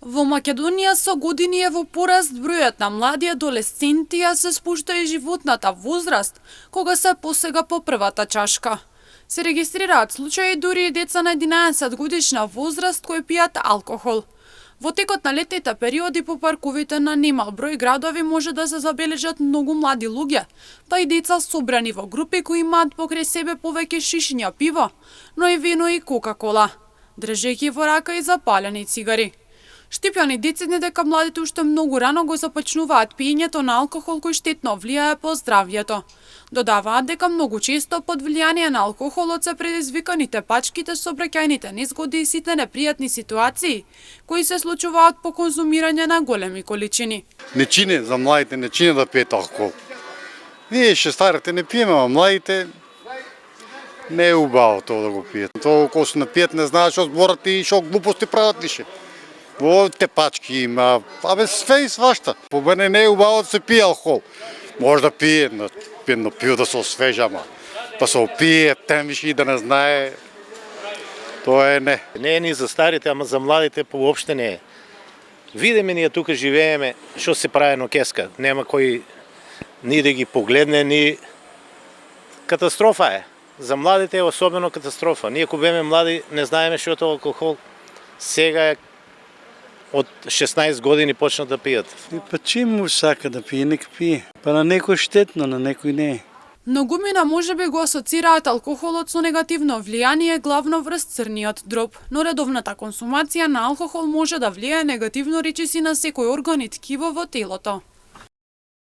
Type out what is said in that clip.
Во Македонија со години е во пораст бројот на млади адолесценти, а се спушта и животната возраст, кога се посега по првата чашка. Се регистрираат случаи дури и деца на 11 годишна возраст кои пијат алкохол. Во текот на летните периоди по парковите на немал број градови може да се забележат многу млади луѓе, па и деца собрани во групи кои имаат покрај себе повеќе шишиња пиво, но и вино и кока-кола, држејќи во рака и запалени цигари. Штипјани децидни дека младите уште многу рано го започнуваат пиењето на алкохол кој штетно влијае по здравјето. Додаваат дека многу често под влијание на алкохолот се предизвиканите пачките, сообраќајните незгоди и сите непријатни ситуации кои се случуваат по конзумирање на големи количини. Не чини за младите, не чини да пиете алкохол. Ние старите не пиеме, а младите не е убаво тоа да го пиете. Тоа кога се напијат не знаеш што зборат и што глупости прават лише. Во те пачки има, све и свашта. По мене не е убаво да се пие алкохол. Може да пие, но пио да се освежа, ама да се опие, темвиши и да не знае, тоа е не. Не е ни за старите, ама за младите поопште не е. Видиме ние тука живееме што се прави на кеска. Нема кој ни да ги погледне, ни катастрофа е. За младите е особено катастрофа. Ние кога беме млади не знаеме што е тоа алкохол. Сега е од 16 години почна да пијат. Па чим му сака да пие, нека пие. Па на некој штетно, на некој не. Многумина можеби го асоцираат алкохолот со негативно влијание главно врз црниот дроб, но редовната консумација на алкохол може да влијае негативно речиси на секој орган и ткиво во телото.